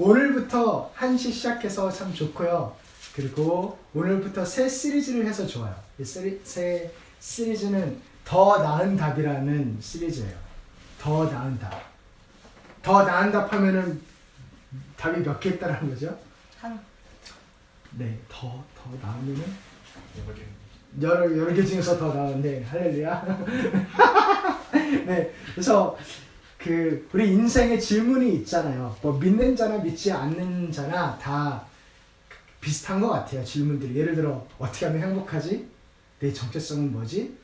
오늘부터 1시 시작해서 참 좋고요. 그리고 오늘부터 새 시리즈를 해서 좋아요. 새 시리즈는 더 나은 답이라는 시리즈예요. 더 나은 답. 더 나은 답 하면은 답이 몇 개 있다라는 거죠? 네, 더 나으면은 여러 개 중에서 더 나은데 할렐루야. 네, 그래서 우리 인생에 질문이 있잖아요. 뭐 믿는 자나 믿지 않는 자나 다 비슷한 것 같아요. 질문들이. 예를 들어 어떻게 하면 행복하지? 내 정체성은 뭐지?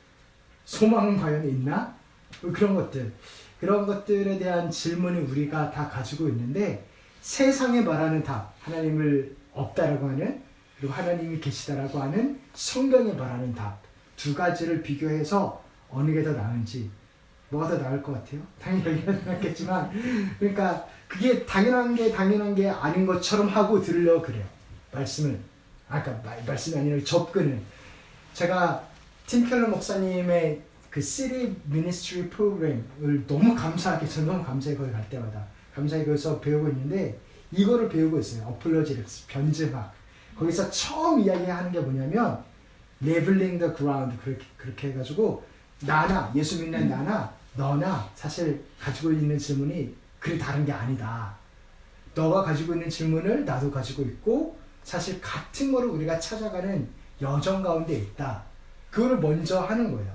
소망은 과연 있나? 뭐 그런 것들에 대한 질문을 우리가 다 가지고 있는데 세상에 말하는 답, 하나님을 없다라고 하는 그리고 하나님이 계시다라고 하는 성경에 말하는 답 두 가지를 비교해서 어느 게 더 나은지 뭐가 더 나을 것 같아요? 당연히 여기가 낫겠지만 그러니까 그게 당연한 게 아닌 것처럼 하고 들으려고 그래요. 말씀이 아니라 접근을. 제가 팀 켈러 목사님의 그 시리 미니스트리 프로그램을 너무 감사하게 저는 너무 감사해 거기 갈 때마다 감사하게 거기서 배우고 있는데 이거를 배우고 있어요. 어플로지렉스 변증학. 거기서 처음 이야기하는 게 뭐냐면 leveling the ground 그렇게 해가지고 나나 예수 믿는 나나 너나 사실 가지고 있는 질문이 그리 다른 게 아니다. 너가 가지고 있는 질문을 나도 가지고 있고 사실 같은 거를 우리가 찾아가는 여정 가운데 있다. 그거를 먼저 하는 거예요.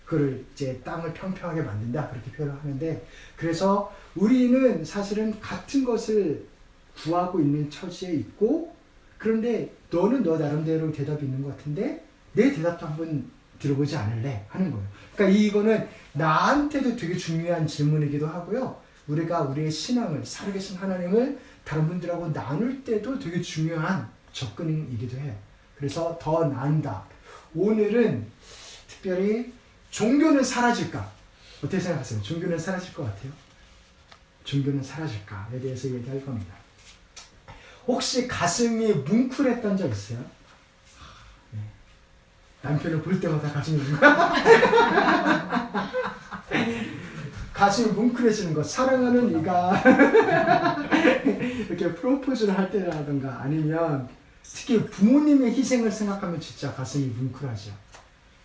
그걸 이제 땅을 평평하게 만든다 그렇게 표현을 하는데 그래서 우리는 사실은 같은 것을 구하고 있는 처지에 있고 그런데 너는 너 나름대로 대답이 있는 것 같은데 내 대답도 한번 들어보지 않을래? 하는 거예요. 그러니까 이거는 나한테도 되게 중요한 질문이기도 하고요. 우리가 우리의 신앙을 살아계신 하나님을 다른 분들하고 나눌 때도 되게 중요한 접근이기도 해요. 그래서 더 나은다. 오늘은 특별히 종교는 사라질까? 어떻게 생각하세요? 종교는 사라질 것 같아요? 종교는 사라질까에 대해서 얘기할 겁니다. 혹시 가슴이 뭉클했던 적 있어요? 네. 남편을 볼 때마다 가슴이 가슴이 뭉클해지는 것. 사랑하는 네가 이렇게 프로포즈를 할 때라든가 아니면 특히 부모님의 희생을 생각하면 진짜 가슴이 뭉클하죠.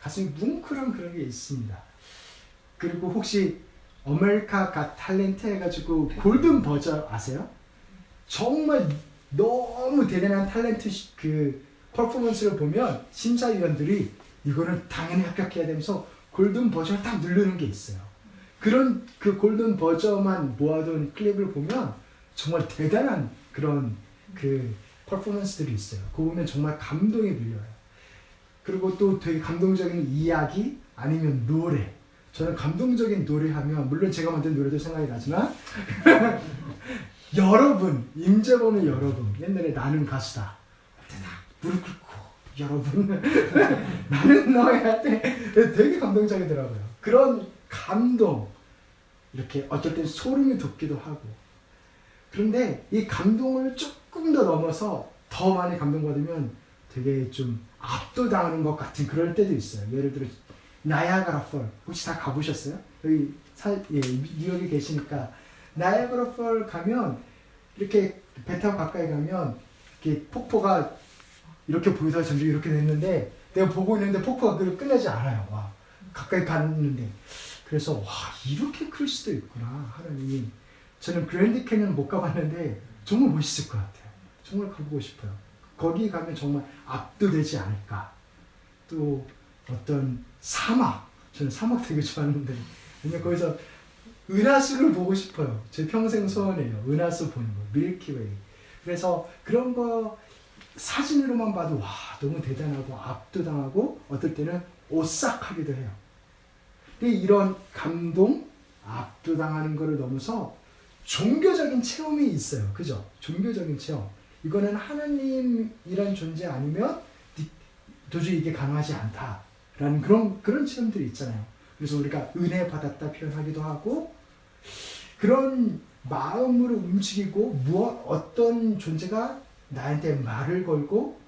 가슴이 뭉클한 그런 게 있습니다. 그리고 혹시 아메리카 갓 탤런트 해가지고 골든 버저 아세요? 정말 너무 대단한 탤런트 그 퍼포먼스를 보면 심사위원들이 이거는 당연히 합격해야 되면서 골든 버저를 딱 누르는 게 있어요. 그런 그 골든 버저만 모아둔 클립을 보면 정말 대단한 그런 그 퍼포먼스들이 있어요. 그거 보면 정말 감동이 밀려요. 그리고 또 되게 감동적인 이야기 아니면 노래. 저는 감동적인 노래하면 물론 제가 만든 노래도 생각이 나지만 여러분, 임재범의 여러분. 옛날에 나는 가수다. 무릎 꿇고 여러분 나는 너의 할 때 되게 감동적이더라고요. 그런 감동 이렇게 어쩔 땐 소름이 돋기도 하고 그런데 이 감동을 조금 더 넘어서 더 많이 감동받으면 되게 좀 압도당하는 것 같은 그럴 때도 있어요. 예를 들어 나야가라 펄 혹시 다 가보셨어요? 여기 뉴욕에 계시니까 나야가라 펄 가면 이렇게 배 타고 가까이 가면 이렇게 폭포가 이렇게 보이다가 점점 이렇게 됐는데 내가 보고 있는데 폭포가 그걸 끝내지 않아요. 와, 가까이 갔는데 그래서 와 이렇게 클 수도 있구나 하나님이. 저는 그랜드 캐니언 못 가봤는데 정말 멋있을 것 같아요. 정말 가보고 싶어요. 거기 가면 정말 압도되지 않을까. 또 어떤 사막, 저는 사막 되게 좋아하는데 왜냐면 거기서 은하수를 보고 싶어요. 제 평생 소원이에요. 은하수 보는 거, 밀키웨이. 그래서 그런 거 사진으로만 봐도 와 너무 대단하고 압도당하고 어떨 때는 오싹하기도 해요. 근데 이런 감동, 압도당하는 거를 넘어서 종교적인 체험이 있어요. 그죠? 종교적인 체험. 이거는 하나님이란 존재 아니면 도저히 이게 가능하지 않다라는 그런 체험들이 있잖아요. 그래서 우리가 은혜 받았다 표현하기도 하고 그런 마음으로 움직이고 어떤 존재가 나한테 말을 걸고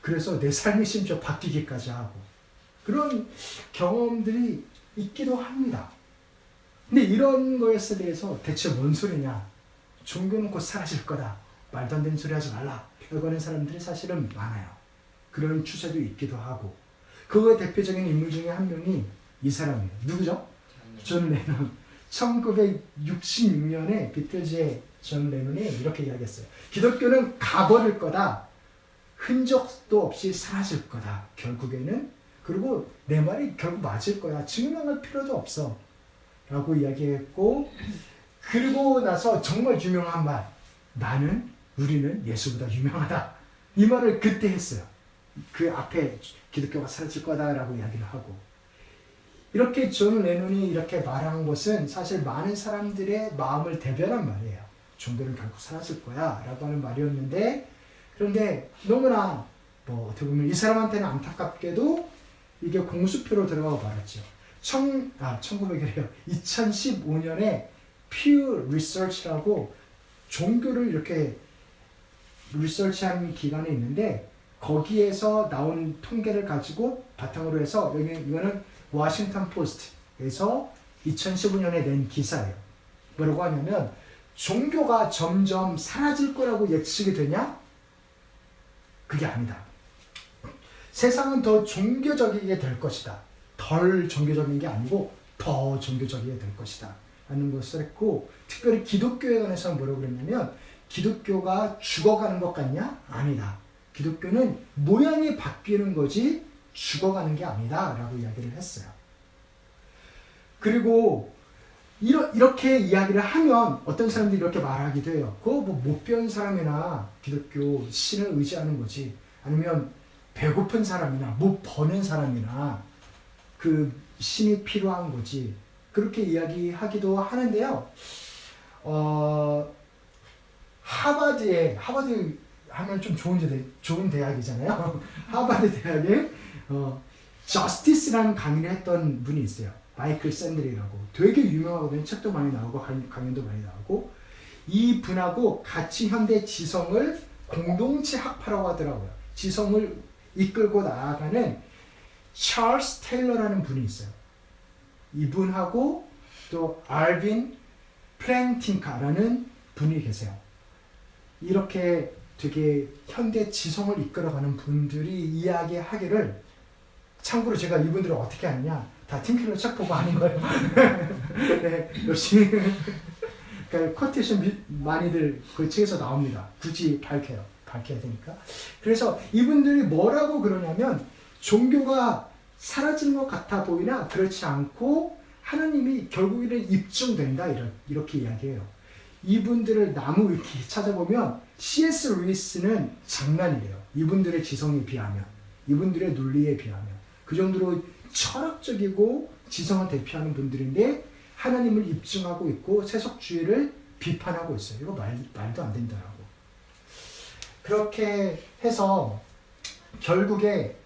그래서 내 삶이 심지어 바뀌기까지 하고 그런 경험들이 있기도 합니다. 근데 이런 것에 대해서 대체 뭔 소리냐? 종교는 곧 사라질 거다. 말도 안 되는 소리 하지 말라 라고 하는 사람들이 사실은 많아요. 그런 추세도 있기도 하고, 그거의 대표적인 인물 중에 한 명이 이 사람이에요. 누구죠? 존 레논. 1966년에 비틀즈의 존 레논이 이렇게 이야기했어요. 기독교는 가버릴 거다. 흔적도 없이 사라질 거다. 결국에는. 그리고 내 말이 결국 맞을 거야. 증명할 필요도 없어. 라고 이야기했고, 그리고 나서 정말 유명한 말. 우리는 예수보다 유명하다. 이 말을 그때 했어요. 그 앞에 기독교가 사라질 거다라고 이야기를 하고. 이렇게 존 레논이 이렇게 말한 것은 사실 많은 사람들의 마음을 대변한 말이에요. 종교는 결국 사라질 거야 라고 하는 말이었는데, 그런데 너무나 어떻게 보면 이 사람한테는 안타깝게도 이게 공수표로 들어가고 말았죠. 1900이래요. 2015년에 Pew Research라고 종교를 이렇게 리서치한 기관이 있는데, 거기에서 나온 통계를 가지고 바탕으로 해서, 이거는 워싱턴 포스트에서 2015년에 낸 기사예요. 뭐라고 하냐면, 종교가 점점 사라질 거라고 예측이 되냐? 그게 아니다. 세상은 더 종교적이게 될 것이다. 덜 종교적인 게 아니고 더 종교적이게 될 것이다 라는 것을 했고, 특별히 기독교에 관해서는 뭐라고 그랬냐면, 기독교가 죽어가는 것 같냐? 아니다. 기독교는 모양이 바뀌는 거지 죽어가는 게 아니다 라고 이야기를 했어요. 그리고 이렇게 이야기를 하면 어떤 사람들이 이렇게 말하기도 해요. 그거 못 배운 사람이나 기독교 신을 의지하는 거지, 아니면 배고픈 사람이나 못 버는 사람이나 그 신이 필요한 거지, 그렇게 이야기하기도 하는데요. 하버드 하면 좀 좋은 대학이잖아요. 하버드 대학에 저스티스라는 강의를 했던 분이 있어요. 마이클 샌들이라고. 되게 유명하거든요. 책도 많이 나오고 강연도 많이 나오고. 이 분하고 같이 현대 지성을 공동체 학파라고 하더라고요. 지성을 이끌고 나아가는 찰스 테일러라는 분이 있어요. 이분하고 또 알빈 플랭팅카라는 분이 계세요. 이렇게 되게 현대 지성을 이끌어가는 분들이 이야기하기를, 참고로 제가 이분들을 어떻게 아느냐, 다 팀킬러 책 보고 아는 거예요. 네, 역시 그러니까 쿼테이션 많이들 그 책에서 나옵니다. 굳이 밝혀야 되니까. 그래서 이분들이 뭐라고 그러냐면, 종교가 사라지는 것 같아 보이나 그렇지 않고 하나님이 결국에는 입증된다, 이렇게 이야기해요. 이분들을 나무 위키 찾아보면 C.S. 루이스는 장난이래요. 이분들의 지성에 비하면, 이분들의 논리에 비하면. 그 정도로 철학적이고 지성을 대표하는 분들인데 하나님을 입증하고 있고 세속주의를 비판하고 있어요. 이거 말도 안 된다라고. 그렇게 해서 결국에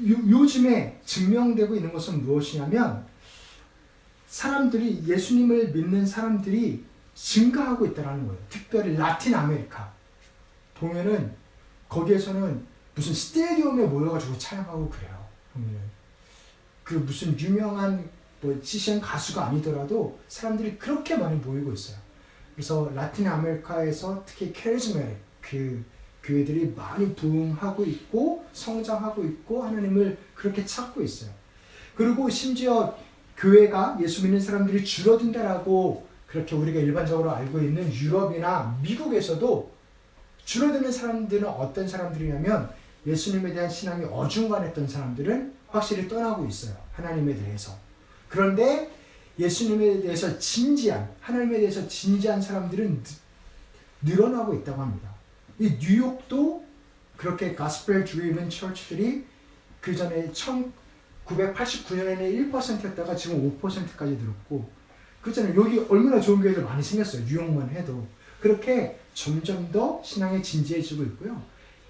요즘에 증명되고 있는 것은 무엇이냐면, 사람들이, 예수님을 믿는 사람들이 증가하고 있다는 거예요. 특별히 라틴 아메리카 보면은 거기에서는 무슨 스테디움에 모여가지고 찬양하고 그래요. 보면은 그 무슨 유명한 CCN 가수가 아니더라도 사람들이 그렇게 많이 모이고 있어요. 그래서 라틴 아메리카에서 특히 캐리즈메릭 그 교회들이 많이 부흥하고 있고 성장하고 있고 하나님을 그렇게 찾고 있어요. 그리고 심지어 교회가, 예수 믿는 사람들이 줄어든다라고 그렇게 우리가 일반적으로 알고 있는 유럽이나 미국에서도 줄어드는 사람들은 어떤 사람들이냐면, 예수님에 대한 신앙이 어중간했던 사람들은 확실히 떠나고 있어요. 하나님에 대해서. 그런데 예수님에 대해서 진지한, 하나님에 대해서 진지한 사람들은 늘어나고 있다고 합니다. 이 뉴욕도 그렇게 가스펠 드리븐 처치들이 그 전에 1989년에는 1%였다가 지금 5%까지 늘었고, 그렇잖아요. 여기 얼마나 좋은 교회들 많이 생겼어요. 뉴욕만 해도. 그렇게 점점 더 신앙이 진지해지고 있고요.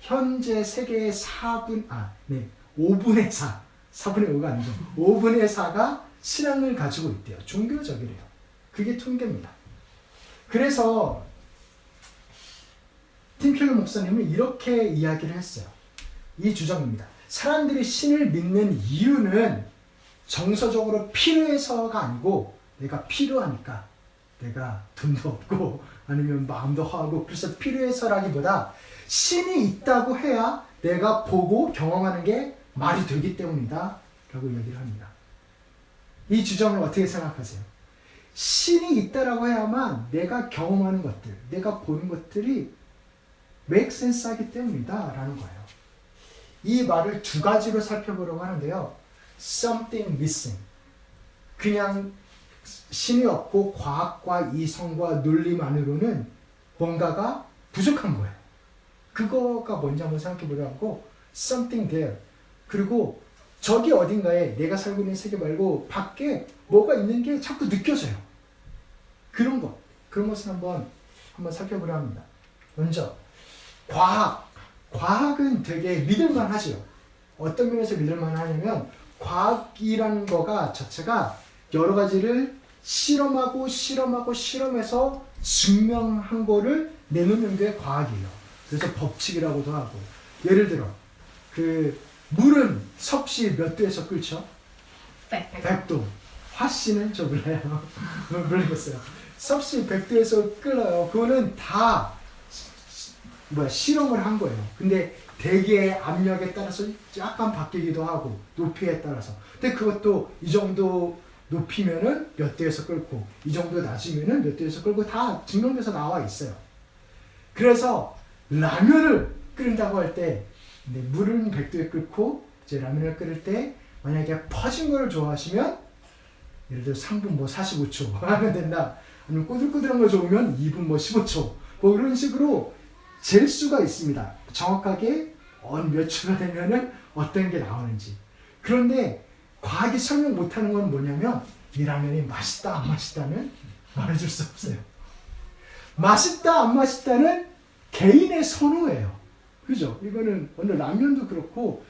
현재 세계의 5분의 4, 4분의 5가 아니죠. 5분의 4가 신앙을 가지고 있대요. 종교적이래요. 그게 통계입니다. 그래서 팀 켈러 목사님은 이렇게 이야기를 했어요. 이 주장입니다. 사람들이 신을 믿는 이유는 정서적으로 필요해서가 아니고 내가 필요하니까, 내가 돈도 없고 아니면 마음도 허하고 그래서 필요해서라기보다 신이 있다고 해야 내가 보고 경험하는 게 말이 되기 때문이다 라고 이야기를 합니다. 이 주장을 어떻게 생각하세요? 신이 있다라고 해야만 내가 경험하는 것들, 내가 보는 것들이 make sense 하기 때문이다 라는 거예요. 이 말을 두 가지로 살펴보려고 하는데요. something missing. 그냥 신이 없고 과학과 이성과 논리만으로는 뭔가가 부족한 거예요. 그거가 뭔지 한번 생각해 보려고 하고 something there. 그리고 저기 어딘가에 내가 살고 있는 세계 말고 밖에 뭐가 있는 게 자꾸 느껴져요. 그런 것을 한번 살펴보려 합니다. 먼저 과학은 되게 믿을만 하죠. 어떤 면에서 믿을만 하냐면 과학이라는 거가 자체가 여러 가지를 실험해서 증명한 거를 내놓는 게 과학이에요. 그래서 법칙이라고도 하고 예를 들어 물은 섭씨 몇 도에서 끓죠? 100도. 화씨는 저 몰라요. 모르겠어요. 섭씨 100도에서 끓어요. 그거는 다 실험을 한 거예요. 근데 대기의 압력에 따라서 약간 바뀌기도 하고 높이에 따라서. 근데 그것도 이 정도 높이면은 몇 도에서 끓고 이 정도 낮으면은 몇 도에서 끓고 다 증명돼서 나와 있어요. 그래서 라면을 끓인다고 할 때 물은 100도에 끓고 이제 라면을 끓일 때 만약에 퍼진 거를 좋아하시면 예를 들어 3분 45초 하면 된다. 아니면 꼬들꼬들한 거 좋으면 2분 15초 뭐 이런 식으로 잴 수가 있습니다. 정확하게 몇 초가 되면은 어떤 게 나오는지. 그런데 과학이 설명 못하는 건 뭐냐면 이 라면이 맛있다 안 맛있다는 말해줄 수 없어요. 맛있다 안 맛있다는 개인의 선호예요. 그죠? 이거는 오늘 라면도 그렇고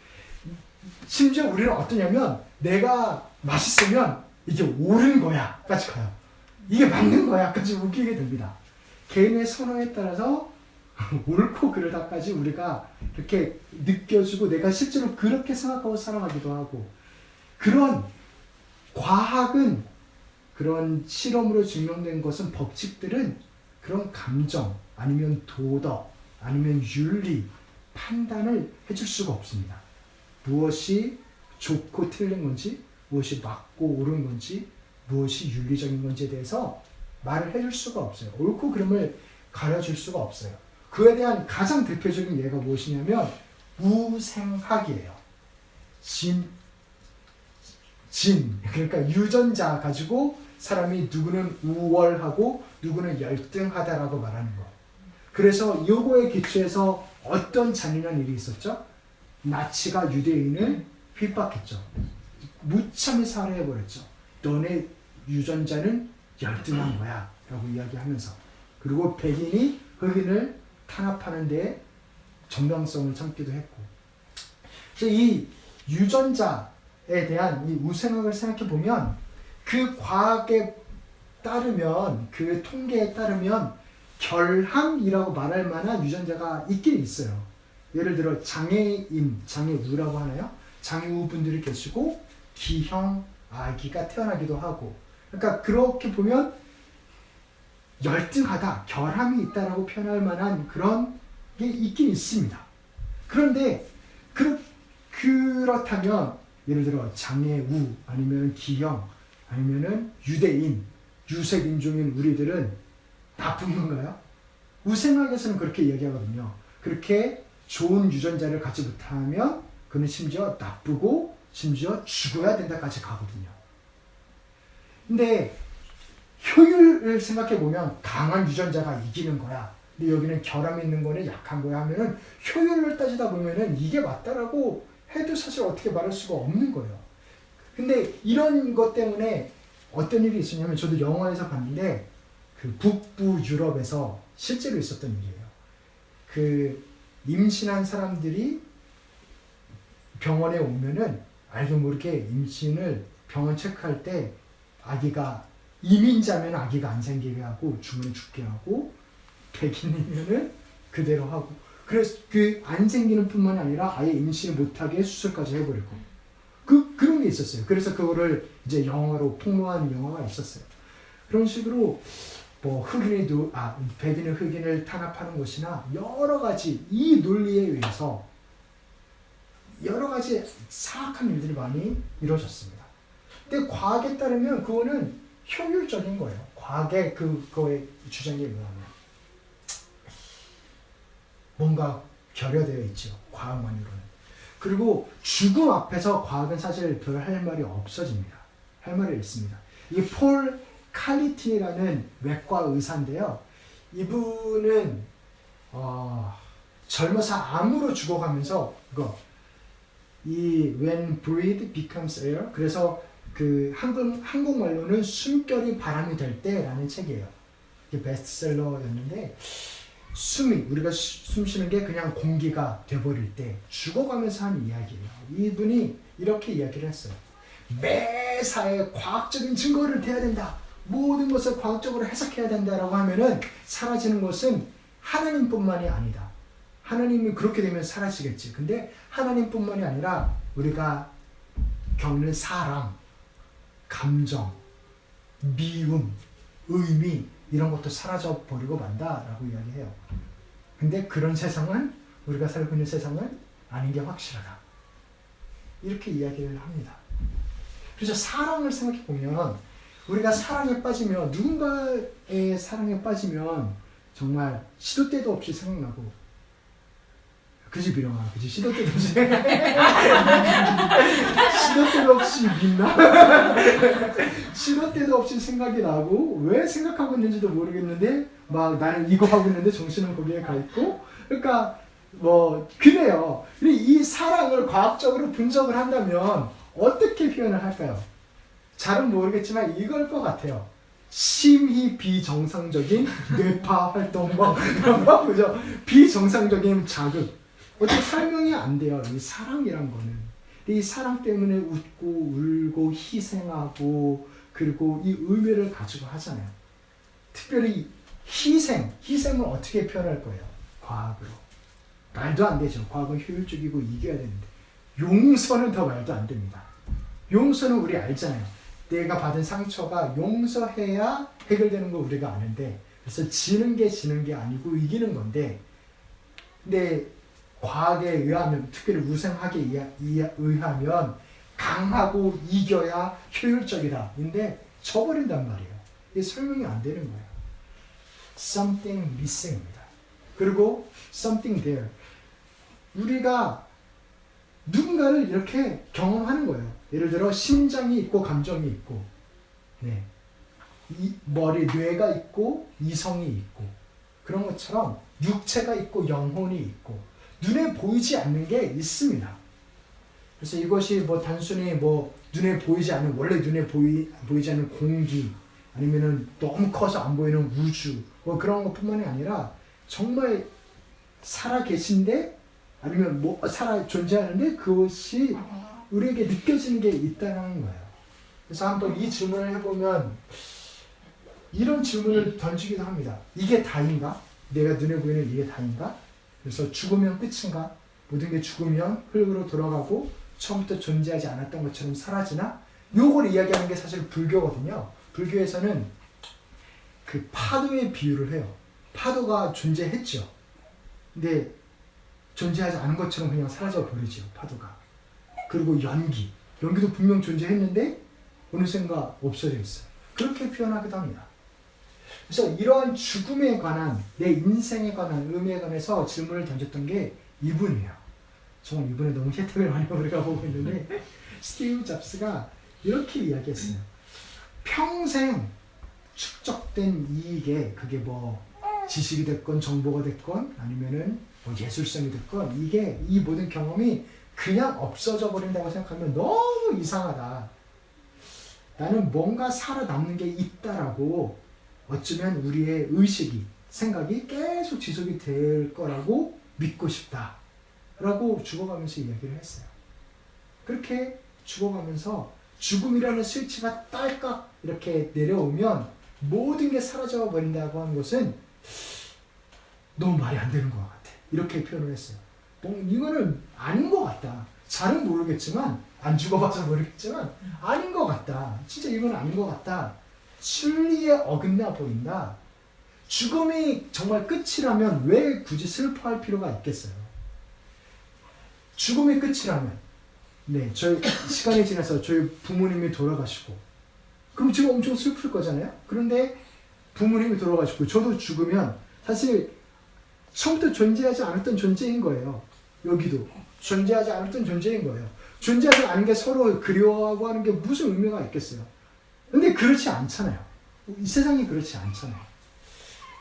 심지어 우리는 어떠냐면 내가 맛있으면 이게 옳은 거야 까지 가요. 이게 맞는 거야 까지 웃기게 됩니다. 개인의 선호에 따라서 옳고 그르다까지 우리가 이렇게 느껴지고 내가 실제로 그렇게 생각하고 살아가기도 하고 그런 과학은 그런 실험으로 증명된 것은 법칙들은 그런 감정 아니면 도덕 아니면 윤리 판단을 해줄 수가 없습니다. 무엇이 좋고 틀린 건지 무엇이 맞고 옳은 건지 무엇이 윤리적인 건지에 대해서 말을 해줄 수가 없어요. 옳고 그름을 가려줄 수가 없어요. 그에 대한 가장 대표적인 예가 무엇이냐면 우생학이에요. 그러니까 유전자 가지고 사람이 누구는 우월하고 누구는 열등하다라고 말하는 거. 그래서 요거에 기초해서 어떤 잔인한 일이 있었죠? 나치가 유대인을 핍박했죠. 무참히 살해해버렸죠. 너네 유전자는 열등한 거야 라고 이야기하면서 그리고 백인이 흑인을 탄압하는 데 정당성을 참기도 했고 그래서 이 유전자에 대한 이 우생학을 생각해 보면 그 과학에 따르면 그 통계에 따르면 결함이라고 말할 만한 유전자가 있긴 있어요. 예를 들어 장애인, 장애우라고 하나요? 장애우분들이 계시고 D형 아기가 태어나기도 하고 그러니까 그렇게 보면 열등하다, 결함이 있다라고 표현할 만한 그런 게 있긴 있습니다. 그런데 그렇다면 예를 들어 장애우 아니면 D형 아니면은 유대인, 유색인종인 우리들은 나쁜 건가요? 우생학에서는 그렇게 이야기하거든요. 그렇게 좋은 유전자를 갖지 못하면 그는 심지어 나쁘고 심지어 죽어야 된다까지 가거든요. 근데 효율을 생각해 보면 강한 유전자가 이기는 거야. 근데 여기는 결함이 있는 거는 약한 거야 하면은 효율을 따지다 보면은 이게 맞다라고 해도 사실 어떻게 말할 수가 없는 거예요. 근데 이런 것 때문에 어떤 일이 있었냐면 저도 영화에서 봤는데 그 북부 유럽에서 실제로 있었던 일이에요. 그 임신한 사람들이 병원에 오면은 알게 모르게 임신을 병원 체크할 때 아기가 이민자면 아기가 안 생기게 하고 주면 죽게 하고 백인이면은 그대로 하고 그래서 그 안 생기는 뿐만 아니라 아예 임신을 못하게 수술까지 해버리고 그런 게 있었어요. 그래서 그거를 이제 영화로 폭로한 영화가 있었어요. 그런 식으로 뭐 백인은 흑인을 탄압하는 것이나 여러 가지 이 논리에 의해서 여러 가지 사악한 일들이 많이 이루어졌습니다. 근데 과학에 따르면 그거는 효율적인 거예요. 과학의 그거의 주장에 의하면 뭔가 결여되어 있죠. 과학만으로는. 그리고 죽음 앞에서 과학은 사실 별 할 말이 없어집니다. 할 말이 있습니다. 이 폴 칼리틴이라는 외과 의사인데요. 이분은 젊어서 암으로 죽어가면서 이 When Breath Becomes Air, 그래서 그 한국말로는 숨결이 바람이 될 때라는 책이에요. 이게 베스트셀러였는데 우리가 숨 쉬는 게 그냥 공기가 돼버릴 때 죽어가면서 한 이야기예요. 이분이 이렇게 이야기를 했어요. 매사에 과학적인 증거를 대야 된다. 모든 것을 과학적으로 해석해야 된다라고 하면은 사라지는 것은 하나님뿐만이 아니다. 하나님이 그렇게 되면 사라지겠지. 근데 하나님뿐만이 아니라 우리가 겪는 사랑, 감정, 미움, 의미 이런 것도 사라져 버리고 만다라고 이야기해요. 근데 그런 세상은 우리가 살고 있는 세상은 아닌 게 확실하다. 이렇게 이야기를 합니다. 그래서 사랑을 생각해 보면 우리가 사랑에 빠지면 누군가의 사랑에 빠지면 정말 시도 때도 없이 생각나고 그지 비령아 그지 시도 때도 없이 시도 때도 없이 믿나? 시도 때도 없이 생각이 나고 왜 생각하고 있는지도 모르겠는데 막 나는 이거 하고 있는데 정신은 거기에 가 있고 그러니까 뭐 그래요. 이 사랑을 과학적으로 분석을 한다면 어떻게 표현을 할까요? 잘은 모르겠지만 이걸 것 같아요. 심히 비정상적인 뇌파 활동 뭐 이런 거 보죠. 비정상적인 자극. 어떻게 설명이 안 돼요. 이 사랑이란 거는. 이 사랑 때문에 웃고 울고 희생하고 그리고 이 의미를 가지고 하잖아요. 특별히 희생을 어떻게 표현할 거예요? 과학으로. 말도 안 되죠. 과학은 효율적이고 이겨야 되는데. 용서는 더 말도 안 됩니다. 용서는 우리 알잖아요. 내가 받은 상처가 용서해야 해결되는 거 우리가 아는데 그래서 지는 게 아니고 이기는 건데 근데 과학에 의하면 특별히 우생학에 의하면 강하고 이겨야 효율적이다. 근데 져버린단 말이에요. 이게 설명이 안 되는 거예요. Something missing입니다. 그리고 something there. 우리가 누군가를 이렇게 경험하는 거예요. 예를 들어 심장이 있고 감정이 있고 네. 뇌가 있고 이성이 있고 그런 것처럼 육체가 있고 영혼이 있고 눈에 보이지 않는 게 있습니다. 그래서 이것이 뭐 단순히 뭐 눈에 보이지 않는 원래 눈에 보이지 않는 공기 아니면은 너무 커서 안 보이는 우주 뭐 그런 것뿐만이 아니라 정말 살아 계신데 아니면 뭐 살아 존재하는데 그것이 우리에게 느껴지는 게 있다는 거예요. 그래서 한번 이 질문을 해보면 이런 질문을 던지기도 합니다. 이게 다인가? 내가 눈에 보이는 이게 다인가? 그래서 죽으면 끝인가? 모든 게 죽으면 흙으로 돌아가고 처음부터 존재하지 않았던 것처럼 사라지나? 요걸 이야기하는 게 사실 불교거든요. 불교에서는 그 파도의 비유를 해요. 파도가 존재했죠. 근데 존재하지 않은 것처럼 그냥 사라져 버리죠. 파도가. 그리고 연기도 분명 존재했는데 어느샌가 없어져 있어요. 그렇게 표현하기도 합니다. 그래서 이러한 죽음에 관한 내 인생에 관한 의미에 관해서 질문을 던졌던 게 이분이에요. 정말 이분에 너무 혜택을 많이 우리가 보고 있는데 스티브 잡스가 이렇게 이야기했어요. 평생 축적된 이익에 그게 뭐 지식이 됐건 정보가 됐건 아니면은 뭐 예술성이 됐건 이게 이 모든 경험이 그냥 없어져 버린다고 생각하면 너무 이상하다. 나는 뭔가 살아남는 게 있다라고 어쩌면 우리의 의식이 생각이 계속 지속이 될 거라고 믿고 싶다 라고 죽어가면서 이야기를 했어요. 그렇게 죽어가면서 죽음이라는 스위치가 딸깍 이렇게 내려오면 모든 게 사라져 버린다고 하는 것은 너무 말이 안 되는 것 같아. 이렇게 표현을 했어요. 이거는 아닌 것 같다. 잘은 모르겠지만 안 죽어봐서 모르겠지만 아닌 것 같다. 진짜 이건 아닌 것 같다. 순리에 어긋나 보인다. 죽음이 정말 끝이라면 왜 굳이 슬퍼할 필요가 있겠어요? 죽음이 끝이라면, 네, 저희 시간이 지나서 저희 부모님이 돌아가시고, 그럼 지금 엄청 슬플 거잖아요? 그런데 부모님이 돌아가시고, 저도 죽으면 사실 처음부터 존재하지 않았던 존재인 거예요. 여기도 존재하지 않았던 존재인 거예요. 존재하지 않은 게 서로 그리워하고 하는 게 무슨 의미가 있겠어요? 근데 그렇지 않잖아요. 이 세상이 그렇지 않잖아요.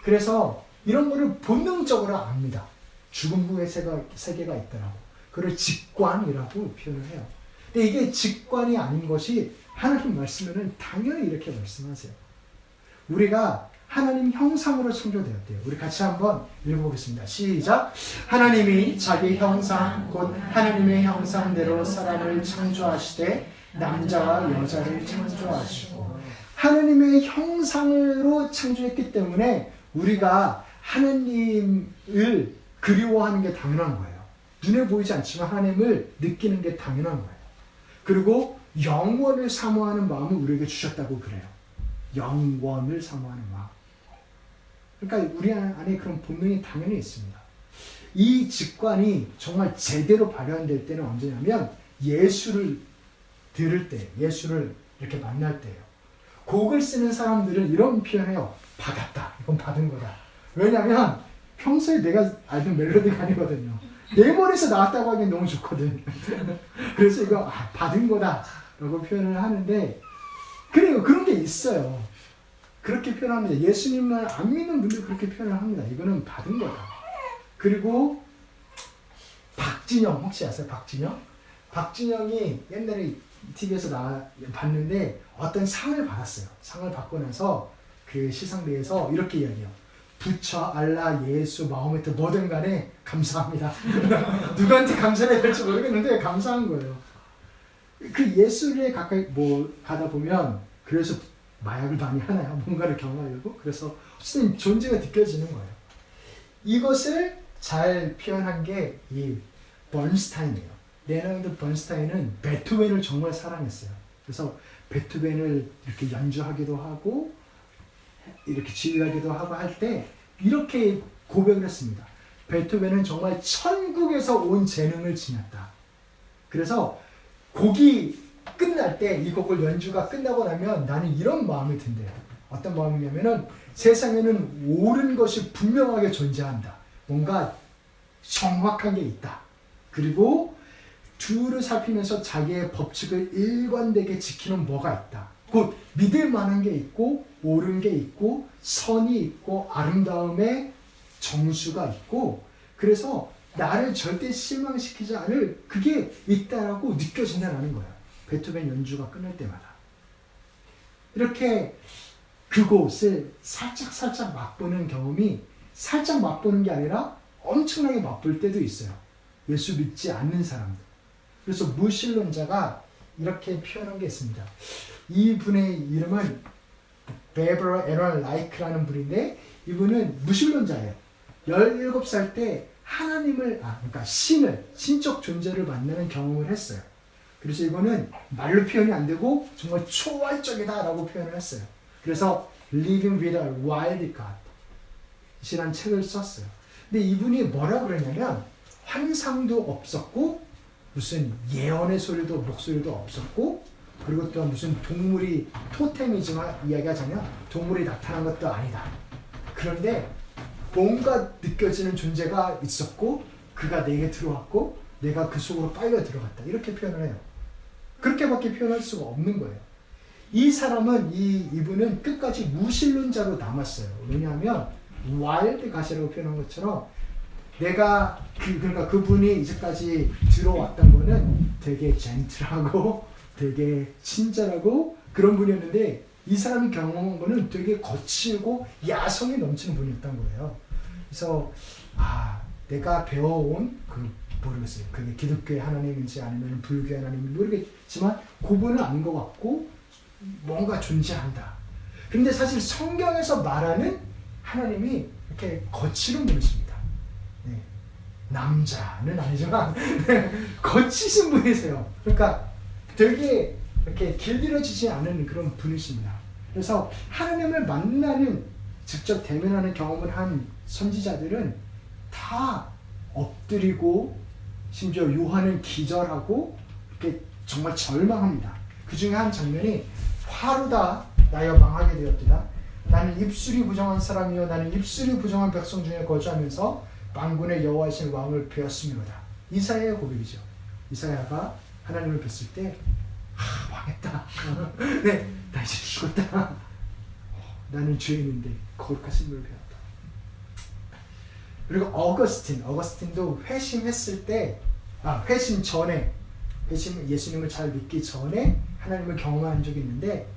그래서 이런 거를 본능적으로 압니다. 죽음 후의 세계가 있더라고. 그걸 직관이라고 표현을 해요. 근데 이게 직관이 아닌 것이 하나님 말씀에는 당연히 이렇게 말씀하세요. 우리가 하나님 형상으로 창조되었대요. 우리 같이 한번 읽어보겠습니다. 시작. 하나님이 자기 형상 곧 하나님의 형상대로 사람을 창조하시되 남자와 여자를 창조하시고, 하나님의 형상으로 창조했기 때문에 우리가 하나님을 그리워하는 게 당연한 거예요. 눈에 보이지 않지만 하나님을 느끼는 게 당연한 거예요. 그리고 영원을 사모하는 마음을 우리에게 주셨다고 그래요. 영원을 사모하는 마음. 그러니까 우리 안에 그런 본능이 당연히 있습니다. 이 직관이 정말 제대로 발현될 때는 언제냐면 예수를 들을 때, 예수를 이렇게 만날 때예요. 곡을 쓰는 사람들은 이런 표현해요. 받았다. 이건 받은 거다. 왜냐하면 평소에 내가 알던 멜로디가 아니거든요. 내 머리에서 나왔다고 하기엔 너무 좋거든. 그래서 이거 받은 거다 라고 표현을 하는데, 그래요. 그런 게 있어요. 그렇게 표현합니다. 예수님을 안 믿는 분들 그렇게 표현을 합니다. 이거는 받은 거다. 그리고 박진영 혹시 아세요? 박진영? 박진영이 옛날에 TV에서 봤는데 어떤 상을 받았어요. 상을 받고 나서 그 시상대에서 이렇게 이야기해요. 부처, 알라, 예수, 마호메트 뭐든 간에 감사합니다. 누구한테 감사를 해야 될지 모르겠는데 감사한 거예요. 그 예술에 가까이 가다 보면 그래서 마약을 많이 하나요? 뭔가를 경험하려고? 그래서 어쨌든 존재가 느껴지는 거예요. 이것을 잘 표현한 게 이 번스타인이에요. 레너드 번스타인은 베토벤을 정말 사랑했어요. 그래서 베토벤을 이렇게 연주하기도 하고 이렇게 지휘하기도 하고 할 때 이렇게 고백을 했습니다. 베토벤은 정말 천국에서 온 재능을 지녔다. 그래서 곡이 끝날 때 이 곡을 연주가 끝나고 나면 나는 이런 마음이 든대요. 어떤 마음이냐면은 세상에는 옳은 것이 분명하게 존재한다. 뭔가 정확한 게 있다. 그리고 주를 살피면서 자기의 법칙을 일관되게 지키는 뭐가 있다. 곧 믿을 만한 게 있고 옳은 게 있고 선이 있고 아름다움의 정수가 있고, 그래서 나를 절대 실망시키지 않을 그게 있다라고 느껴진다는 거야. 베토벤 연주가 끝날 때마다. 이렇게 그곳을 살짝 맛보는 경험이, 살짝 맛보는 게 아니라 엄청나게 맛볼 때도 있어요. 예수 믿지 않는 사람들. 그래서 무신론자가 이렇게 표현한 게 있습니다. 이분의 이름은 베버러 에런 라이크라는 분인데, 이분은 무신론자예요. 17살 때 하나님을, 그러니까 신적 존재를 만나는 경험을 했어요. 그래서 이거는 말로 표현이 안 되고 정말 초월적이다 라고 표현을 했어요. 그래서 Living with a Wild God 이라는 책을 썼어요. 근데 이분이 뭐라 그러냐면 환상도 없었고 무슨 예언의 소리도 목소리도 없었고, 그리고 또 무슨 동물이 토템이지만 이야기하자면 동물이 나타난 것도 아니다. 그런데 뭔가 느껴지는 존재가 있었고 그가 내게 들어왔고 내가 그 속으로 빨려 들어갔다. 이렇게 표현을 해요. 그렇게밖에 표현할 수가 없는 거예요. 이 사람은, 이분은 끝까지 무신론자로 남았어요. 왜냐하면 와일드 갓이라고 표현한 것처럼 내가 그러니까 그분이 이제까지 들어왔던 거는 되게 젠틀하고 되게 친절하고 그런 분이었는데, 이 사람이 경험한 거는 되게 거칠고 야성이 넘치는 분이었던 거예요. 그래서 내가 배워온 모르겠어요. 그게 기독교의 하나님인지 아니면 불교의 하나님인지 모르겠지만 그분은 아닌 것 같고 뭔가 존재한다. 근데 사실 성경에서 말하는 하나님이 이렇게 거칠은 분이십니다. 네. 남자는 아니지만 거치신 분이세요. 그러니까 되게 이렇게 길들여지지 않은 그런 분이십니다. 그래서 하나님을 만나는 직접 대면하는 경험을 한 선지자들은 다 엎드리고 심지어 요한은 기절하고 이렇게 정말 절망합니다. 그 중에 한 장면이 화루다 나여 망하게 되었도다. 나는 입술이 부정한 사람이요 나는 입술이 부정한 백성 중에 거주하면서 만군의 여호와이신 왕을 배웠음이로다. 이사야의 고백이죠. 이사야가 하나님을 뵀을 때 망했다. 네, 나 이제 죽었다. 나는 죄인인데 거룩하신 분을 배웠다. 그리고 어거스틴도 회심했을 때, 회심 전에, 예수님을 잘 믿기 전에 하나님을 경험한 적이 있는데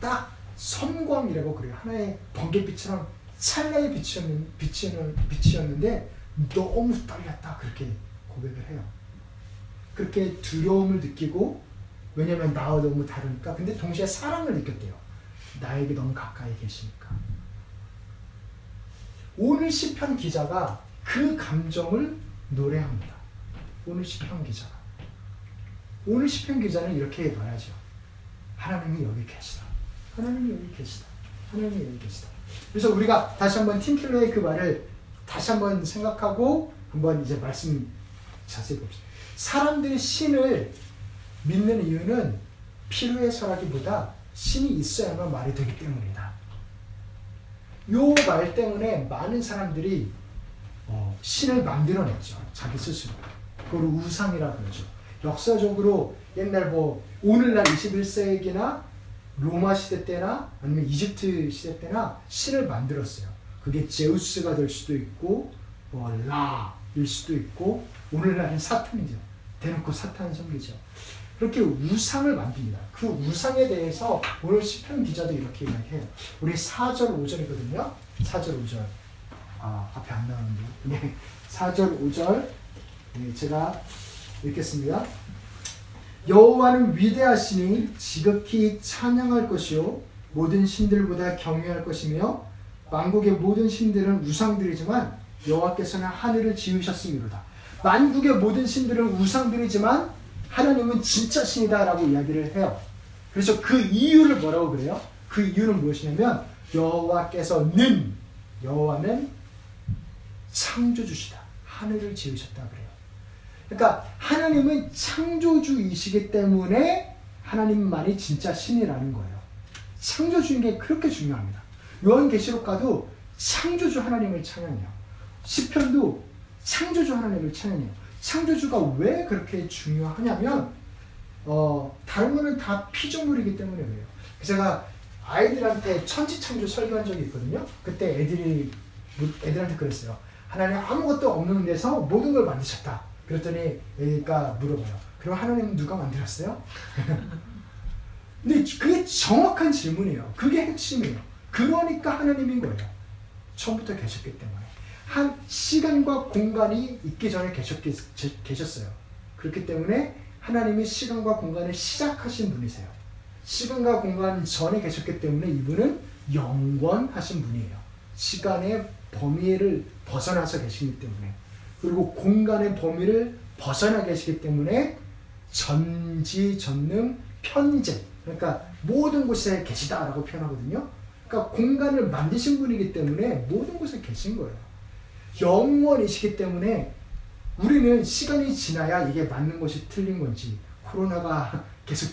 딱 섬광이라고 그래요. 하나의 번개빛처럼 찰나의 빛이었는데 너무 떨렸다. 그렇게 고백을 해요. 그렇게 두려움을 느끼고, 왜냐면 나와 너무 다르니까. 근데 동시에 사랑을 느꼈대요. 나에게 너무 가까이 계시니까. 오늘 시편 기자가 그 감정을 노래합니다. 오늘 시편 기자는 이렇게 말하죠. 하나님이 여기 계시다. 하나님이 여기 계시다. 하나님이 여기 계시다. 그래서 우리가 다시 한번 팀 켈러의 그 말을 다시 한번 생각하고 한번 이제 말씀 자세히 봅시다. 사람들이 신을 믿는 이유는 필요해서라기보다 신이 있어야만 말이 되기 때문이다. 요 말 때문에 많은 사람들이 신을 만들어냈죠. 자기 스스로. 그걸 우상이라 그러죠. 역사적으로 옛날 오늘날 21세기나 로마 시대 때나 아니면 이집트 시대 때나 신을 만들었어요. 그게 제우스가 될 수도 있고 라일 수도 있고 오늘날은 사탄이죠. 대놓고 사탄 섬기죠. 그렇게 우상을 만듭니다. 그 우상에 대해서 오늘 시편 기자도 이렇게 이야기해요. 우리 4절 5절이거든요. 4절 5절. 앞에 안 나오는데. 네. 4절 5절. 네, 제가 읽겠습니다. 여호와는 위대하시니 지극히 찬양할 것이요 모든 신들보다 경외할 것이며 만국의 모든 신들은 우상들이지만 여호와께서는 하늘을 지으셨음이로다. 만국의 모든 신들은 우상들이지만 하나님은 진짜 신이다라고 이야기를 해요. 그래서 그 이유를 뭐라고 그래요? 그 이유는 무엇이냐면 여호와는 창조주시다. 하늘을 지으셨다 그래요. 그러니까 하나님은 창조주이시기 때문에 하나님만이 진짜 신이라는 거예요. 창조주인 게 그렇게 중요합니다. 요한계시록 가도 창조주 하나님을 찬양해요. 시편도 창조주 하나님을 찬양해요. 창조주가 왜 그렇게 중요하냐면 다른 거는 다 피조물이기 때문에 그래요. 제가 아이들한테 천지창조 설교한 적이 있거든요. 그때 애들한테 그랬어요. 하나님 아무것도 없는 데서 모든 걸 만드셨다. 그랬더니 애가 물어봐요. 그럼 하나님은 누가 만들었어요? 근데 그게 정확한 질문이에요. 그게 핵심이에요. 그러니까 하나님인 거예요. 처음부터 계셨기 때문에. 한 시간과 공간이 있기 전에 계셨어요. 그렇기 때문에 하나님이 시간과 공간을 시작하신 분이세요. 시간과 공간 전에 계셨기 때문에 이분은 영원하신 분이에요. 시간의 범위를 벗어나서 계시기 때문에, 그리고 공간의 범위를 벗어나 계시기 때문에 전지전능 편재, 그러니까 모든 곳에 계시다라고 표현하거든요. 그러니까 공간을 만드신 분이기 때문에 모든 곳에 계신 거예요. 영원이시기 때문에 우리는 시간이 지나야 이게 맞는 것이 틀린 건지, 코로나가 계속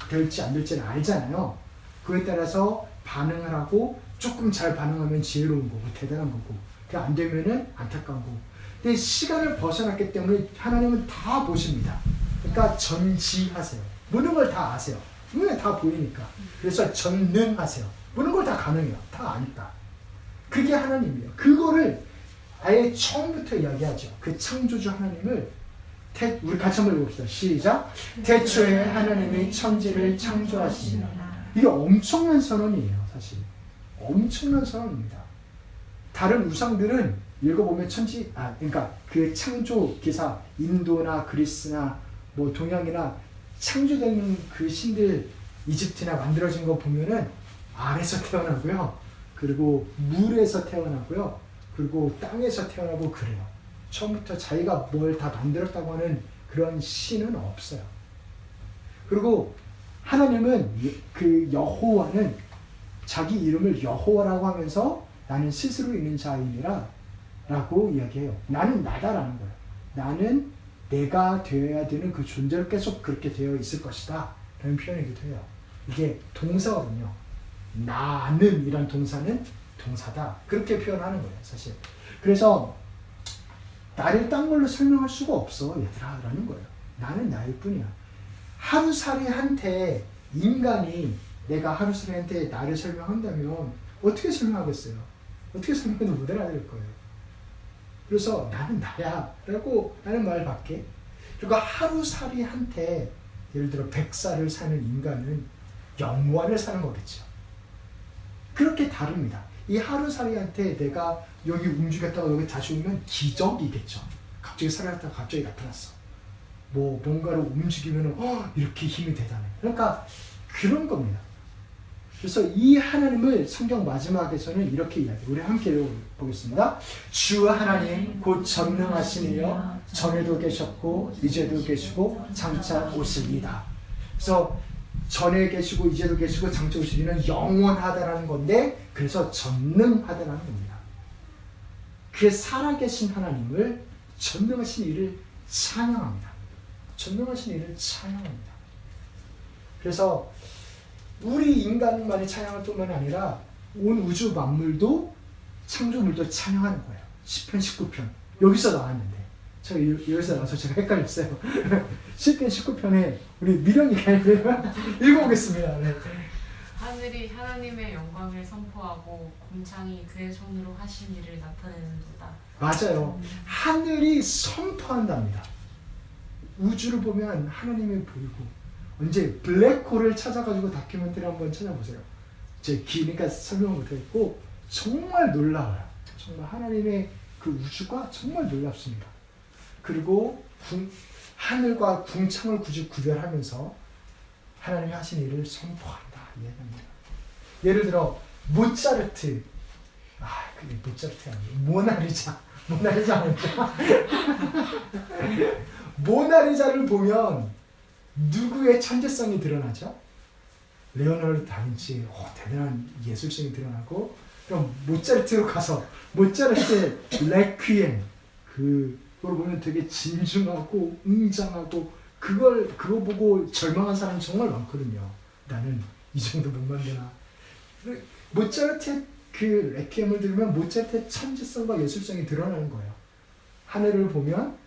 될지 안 될지는 알잖아요. 그에 따라서 반응을 하고 조금 잘 반응하면 지혜로운 거고 대단한 거고, 안 되면은 안타까운 거고. 근데 시간을 벗어났기 때문에 하나님은 다 보십니다. 그러니까 전지하세요. 모든 걸 다 아세요. 눈에 다 보이니까. 그래서 전능하세요. 모든 걸 다 가능해요. 다 아니까. 그게 하나님이에요. 그거를 아예 처음부터 이야기하죠. 그 창조주 하나님을 우리 같이 한번 읽어봅시다. 시작. 태초에 하나님이 천지를 창조하십니다. 이게 엄청난 선언이에요. 사실 엄청난 선언입니다. 다른 우상들은 읽어보면 그러니까 그 창조 기사, 인도나 그리스나 동양이나 창조되는 그 신들, 이집트나 만들어진 거 보면은 알에서 태어나고요. 그리고 물에서 태어나고요. 그리고 땅에서 태어나고 그래요. 처음부터 자기가 뭘 다 만들었다고 하는 그런 신은 없어요. 그리고 하나님은 그 여호와는 자기 이름을 여호와라고 하면서 나는 스스로 있는 자임이라 라고 이야기해요. 나는 나다라는 거예요. 나는 내가 되어야 되는 그 존재로 계속 그렇게 되어 있을 것이다 라는 표현이기도 해요. 이게 동사거든요. 나는 이란 동사는 동사다 그렇게 표현하는 거예요 사실. 그래서 나를 딴 걸로 설명할 수가 없어 얘들아 라는 거예요. 나는 나일 뿐이야. 하루살이한테 인간이 내가 하루살이한테 나를 설명한다면 어떻게 설명하겠어요? 어떻게 설명해도 못 알아들을 거예요. 그래서 나는 나야 라고 하는 말밖에. 그리고 하루살이한테 예를 들어 100살을 사는 인간은 영원을 사는 거겠죠. 그렇게 다릅니다. 이 하루살이한테 내가 여기 움직였다가 여기 다시 오면 기적이겠죠. 갑자기 살아났다가 갑자기 나타났어. 뭐 뭔가를 움직이면 이렇게 힘이 대단해. 그러니까 그런 겁니다. 그래서 이 하나님을 성경 마지막에서는 이렇게 이야기해요. 우리 함께 읽어보겠습니다. 주 하나님 곧 전능하신 이여 전에도 계셨고 이제도 계시고 장차 오시리이다. 그래서 전에 계시고 이제도 계시고 장차 오시리는 영원하다라는 건데 그래서 전능하다라는 겁니다. 그 살아계신 하나님을 전능하신 이를 찬양합니다. 전능하신 이를 찬양합니다. 그래서 우리 인간만이 찬양할 뿐만 아니라 온 우주 만물도 창조물도 찬양하는 거예요. 시편 19편 여기서 나왔는데 제가 여기서 나와서 제가 헷갈렸어요. 시편 19편에 우리 미령이가 읽어보겠습니다. 네. 하늘이 하나님의 영광을 선포하고 궁창이 그의 손으로 하신 일을 나타내는도다. 맞아요. 하늘이 선포한답니다. 우주를 보면 하나님이 보이고 언제 블랙홀을 찾아가지고 다큐멘터리 한번 찾아보세요. 제 기니까 설명 못했고 정말 놀라워요. 정말 하나님의 그 우주가 정말 놀랍습니다. 그리고 하늘과 궁창을 굳이 구별하면서 하나님이 하신 일을 선포한다 이야기합니다. 예를 들어 모차르트, 그게 모차르트 아니에요. 모나리자 맞죠? 모나리자를 보면 누구의 천재성이 드러나죠? 레오나르도 다빈치의 대단한 예술성이 드러나고 그럼 모차르트로 가서 모차르트의 레퀴엠 그걸 보면 되게 진중하고 웅장하고 그거 보고 절망한 사람이 정말 많거든요. 나는 이 정도 못 만드나. 모차르트의 그 레퀴엠을 들으면 모차르트의 천재성과 예술성이 드러나는 거예요. 하늘을 보면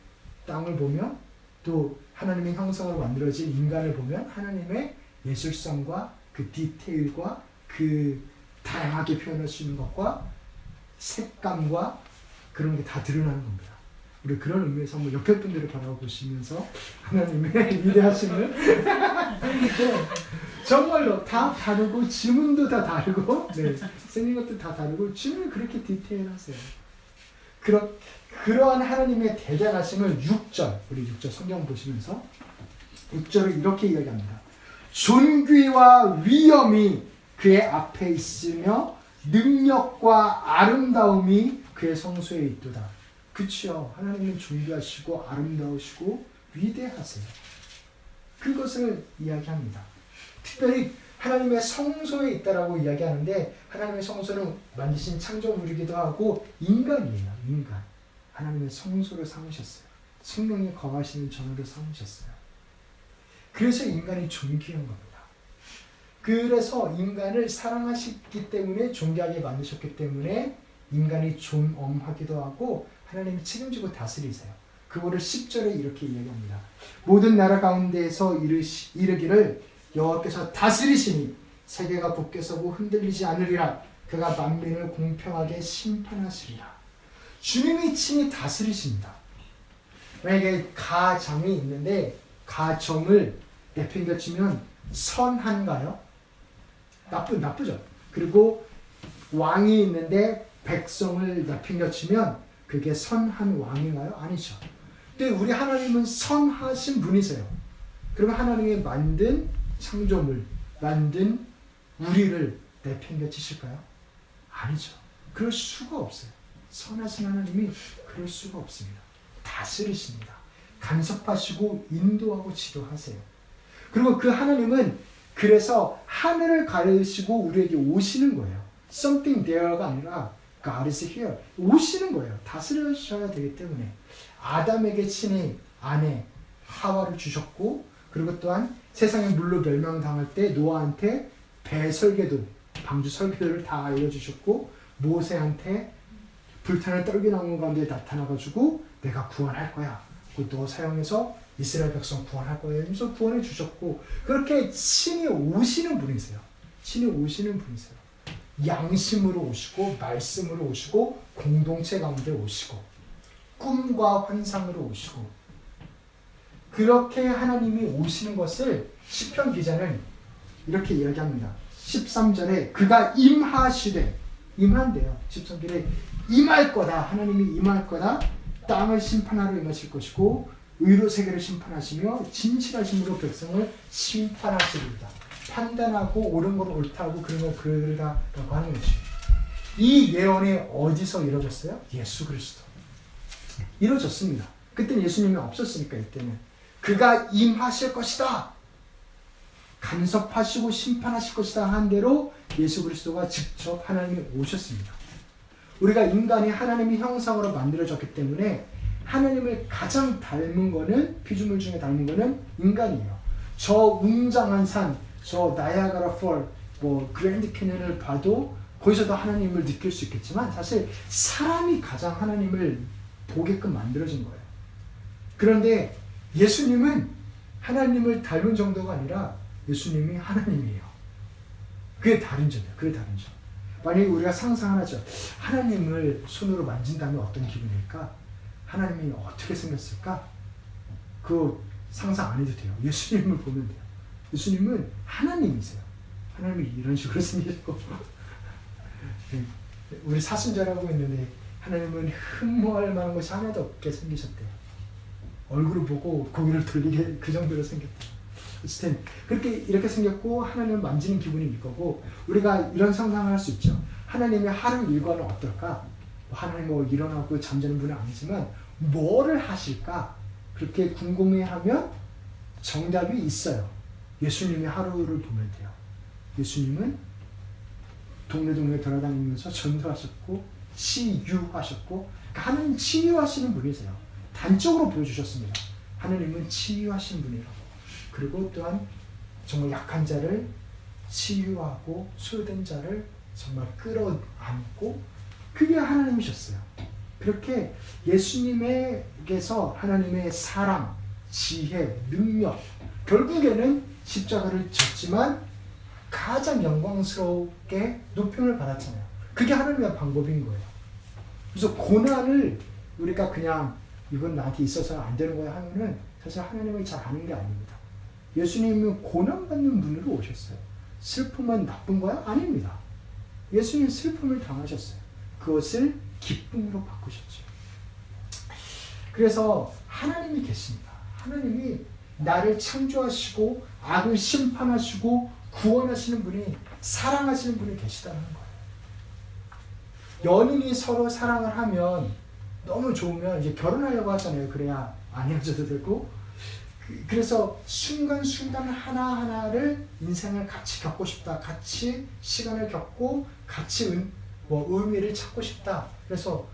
땅을 보면 또 하나님의 형상으로 만들어진 인간을 보면 하나님의 예술성과 그 디테일과 그 다양하게 표현할 수 있는 것과 색감과 그런 게 다 드러나는 겁니다. 우리 그런 의미에서 한번 옆에 분들을 바라보시면서 하나님의 위대하심을 정말로 다 다르고 지문도 다 다르고 생긴 것도 다 다르고 지문이 그렇게 디테일하세요. 그러한 하나님의 대단하심을 6절 우리 6절 성경 보시면서 6절을 이렇게 이야기합니다. 존귀와 위엄이 그의 앞에 있으며 능력과 아름다움이 그의 성소에 있도다. 그치요. 하나님은 존귀하시고 아름다우시고 위대하세요. 그것을 이야기합니다. 특별히 하나님의 성소에 있다라고 이야기하는데 하나님의 성소는 만드신 창조물이기도 하고 인간이에요. 인간. 하나님의 성소를 삼으셨어요. 성령이 거하시는 전으로 삼으셨어요. 그래서 인간이 존귀한 겁니다. 그래서 인간을 사랑하시기 때문에 존귀하게 만드셨기 때문에 인간이 존엄하기도 하고 하나님이 책임지고 다스리세요. 그거를 10절에 이렇게 이야기합니다. 모든 나라 가운데에서 이르기를 여호와께서 다스리시니 세계가 굳게 서고 흔들리지 않으리라. 그가 만민을 공평하게 심판하시리라. 주님이 친히 다스리십니다. 만약에 가정이 있는데 가정을 내팽겨치면 선한가요? 나쁘죠. 그리고 왕이 있는데 백성을 내팽겨치면 그게 선한 왕인가요? 아니죠. 근데 우리 하나님은 선하신 분이세요. 그러면 하나님이 만든 창조물, 만든 우리를 내팽겨치실까요? 아니죠. 그럴 수가 없어요. 선하신 하나님이 그럴 수가 없습니다. 다스리십니다. 간섭하시고 인도하고 지도하세요. 그리고 그 하나님은 그래서 하늘을 가르시고 우리에게 오시는 거예요. Something there가 아니라 God is here. 오시는 거예요. 다스려셔야 되기 때문에. 아담에게 친히 아내 하와를 주셨고, 그리고 또한 세상의 물로 멸망당할 때 노아한테 배 설계도, 방주 설계도를 다 알려주셨고, 모세한테 불타는 떨기나무 가운데 나타나가지고 내가 구원할 거야. 너 사용해서 이스라엘 백성 구원할 거예요. 하면서 구원해 주셨고, 그렇게 친히 오시는 분이세요. 친히 오시는 분이세요. 양심으로 오시고, 말씀으로 오시고, 공동체 가운데 오시고, 꿈과 환상으로 오시고, 그렇게 하나님이 오시는 것을 시편 기자는 이렇게 이야기합니다. 13절에 그가 임하시되, 임한대요. 13절에 임할 거다. 하나님이 임할 거다. 땅을 심판하러 임하실 것이고 의로 세계를 심판하시며 진실하심으로 백성을 심판하시리이다. 판단하고 옳은 걸 옳다고 그런 걸 그르다라고 하는 것이, 이 예언이 어디서 이루어졌어요? 예수 그리스도 이루어졌습니다. 그때는 예수님이 없었으니까. 이때는 그가 임하실 것이다, 간섭하시고 심판하실 것이다 한 대로 예수 그리스도가 직접 하나님이 오셨습니다. 우리가 인간이 하나님의 형상으로 만들어졌기 때문에 하나님을 가장 닮은 거는, 피조물 중에 닮은 거는 인간이에요. 저 웅장한 산, 저 나이아가라 폴, 그랜드 캐년을 봐도 거기서도 하나님을 느낄 수 있겠지만 사실 사람이 가장 하나님을 보게끔 만들어진 거예요. 그런데 예수님은 하나님을 닮은 정도가 아니라 예수님이 하나님이에요. 그게 다른 점이에요. 그게 다른 점. 만약에 우리가 상상하죠. 하나님을 손으로 만진다면 어떤 기분일까? 하나님이 어떻게 생겼을까? 그거 상상 안 해도 돼요. 예수님을 보면 돼요. 예수님은 하나님이세요. 하나님이 이런 식으로 생기셨고 우리 사순절하고 있는데 하나님은 흠모할 만한 것이 하나도 없게 생기셨대요. 얼굴을 보고 고개를 돌리게 그 정도로 생겼대요. 어쨌든 그렇게 이렇게 생겼고 하나님을 만지는 기분이 이거고, 우리가 이런 상상을 할 수 있죠. 하나님의 하루 일과는 어떨까? 하나님 일어나고 잠자는 분은 아니지만 뭐를 하실까? 그렇게 궁금해하면 정답이 있어요. 예수님의 하루를 보면 돼요. 예수님은 동네 돌아다니면서 전도하셨고 치유하셨고, 그러니까 하나님 치유하시는 분이세요. 단적으로 보여주셨습니다. 하나님은 치유하시는 분이라고. 그리고 또한 정말 약한 자를 치유하고 소외된 자를 정말 끌어안고, 그게 하나님이셨어요. 그렇게 예수님에게서 하나님의 사랑, 지혜, 능력, 결국에는 십자가를 졌지만 가장 영광스럽게 높임을 받았잖아요. 그게 하나님의 방법인 거예요. 그래서 고난을 우리가 그냥 이건 나한테 있어서 안 되는 거야 하면은 사실 하나님을 잘 아는 게 아닙니다. 예수님은 고난받는 분으로 오셨어요. 슬픔은 나쁜 거야? 아닙니다. 예수님은 슬픔을 당하셨어요. 그것을 기쁨으로 바꾸셨죠. 그래서 하나님이 계십니다. 하나님이 나를 창조하시고 악을 심판하시고 구원하시는 분이, 사랑하시는 분이 계시다는 거예요. 연인이 서로 사랑을 하면 너무 좋으면 이제 결혼하려고 하잖아요. 그래야 안 헤어져도 되고. 그래서 순간순간 하나하나를 인생을 같이 겪고 싶다. 같이 시간을 겪고 같이 의미를 찾고 싶다. 그래서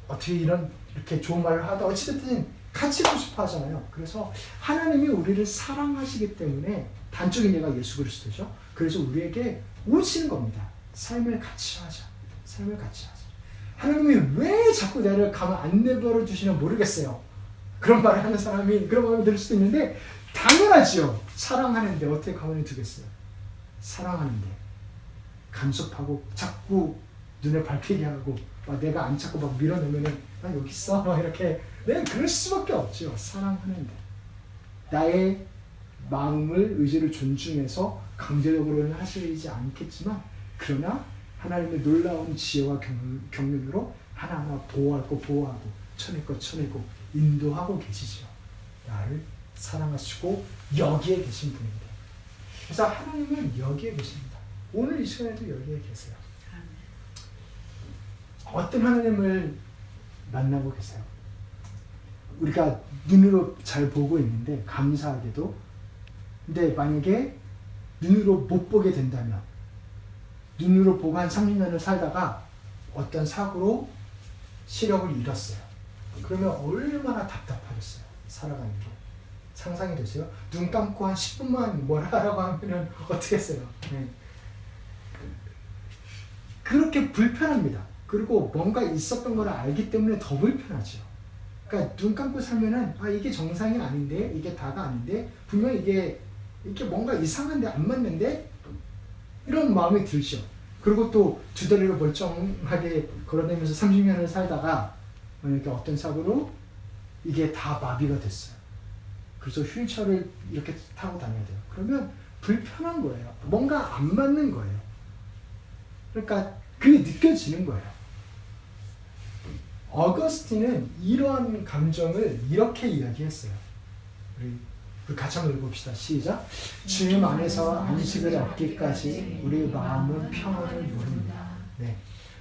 어떻게 이렇게 좋은 말을 하다 어찌됐든 같이 있고 싶어 하잖아요. 그래서 하나님이 우리를 사랑하시기 때문에 단적인 예가 예수 그리스도죠. 그래서 우리에게 오시는 겁니다. 삶을 같이 하자. 삶을 같이 하자. 하나님이 왜 자꾸 나를 가만 안 내버려 두시나 모르겠어요. 그런 말을 하는 사람이 그런 마음이 들 수도 있는데, 당연하지요. 사랑하는데 어떻게 가만히 두겠어요. 사랑하는데 간섭하고 자꾸 눈에 밟히게 하고 막 내가 안 찾고 막 밀어내면은 나 여기 있어 막 이렇게, 내가 그럴 수밖에 없죠. 사랑하는데 나의 마음을, 의지를 존중해서 강제적으로는 하시지 않겠지만, 그러나 하나님의 놀라운 지혜와 경륜으로 하나하나 보호할 거 보호하고 쳐낼 거 쳐내고 인도하고 계시죠. 나를 사랑하시고 여기에 계신 분인데, 그래서 하나님은 여기에 계십니다. 오늘 이 시간에도 여기에 계세요. 어떤 하나님을 만나고 계세요? 우리가 눈으로 잘 보고 있는데 감사하게도, 근데 만약에 눈으로 못 보게 된다면, 눈으로 보고 한 30년을 살다가 어떤 사고로 시력을 잃었어요. 그러면 얼마나 답답하겠어요. 살아가는 게. 상상이 되세요? 눈 감고 한 10분만 뭘 하라고 하면은 어떻게 했어요? 네. 그렇게 불편합니다. 그리고 뭔가 있었던 걸 알기 때문에 더 불편하죠. 그러니까 눈 감고 살면은 아 이게 정상이 아닌데 이게 다가 아닌데 분명 이게 뭔가 이상한데 안 맞는데 이런 마음이 들죠. 그리고 또 두 다리로 멀쩡하게 걸어다니면서 30년을 살다가 이렇게 어떤 사고로 이게 다 마비가 됐어요. 그래서 휠체어를 이렇게 타고 다녀야 돼요. 그러면 불편한 거예요. 뭔가 안 맞는 거예요. 그러니까 그게 느껴지는 거예요. 어거스틴은 이러한 감정을 이렇게 이야기했어요. 우리 같이 한번 읽어봅시다. 시작. 주님 안에서 안식을 얻기까지 우리 마음은 평안을 모릅니다. 네.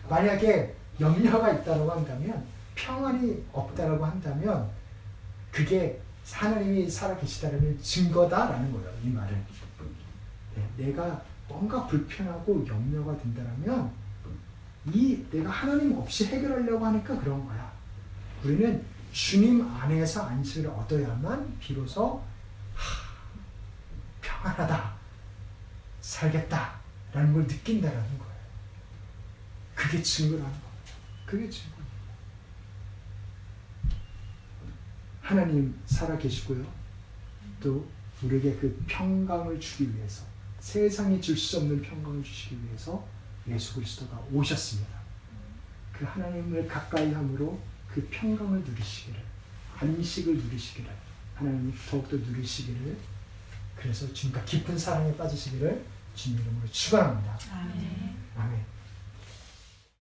만약에 염려가 있다고 한다면, 평안이 없다고 한다면 그게 하나님이 살아계시다는 증거다라는 거예요. 이 말은. 네. 내가 뭔가 불편하고 염려가 된다면 내가 하나님 없이 해결하려고 하니까 그런 거야. 우리는 주님 안에서 안식을 얻어야만 비로소 평안하다, 살겠다라는 걸 느낀다라는 거예요. 그게 증거라는 거예요. 그게 증거예요. 하나님 살아계시고요. 또 우리에게 그 평강을 주기 위해서, 세상이 줄 수 없는 평강을 주시기 위해서 예수 그리스도가 오셨습니다. 그 하나님을 가까이 함으로 그 평강을 누리시기를, 안식을 누리시기를, 하나님 더욱더 누리시기를, 그래서 주님과 깊은 사랑에 빠지시기를 주님 이름으로 축원합니다. 아멘. 아멘.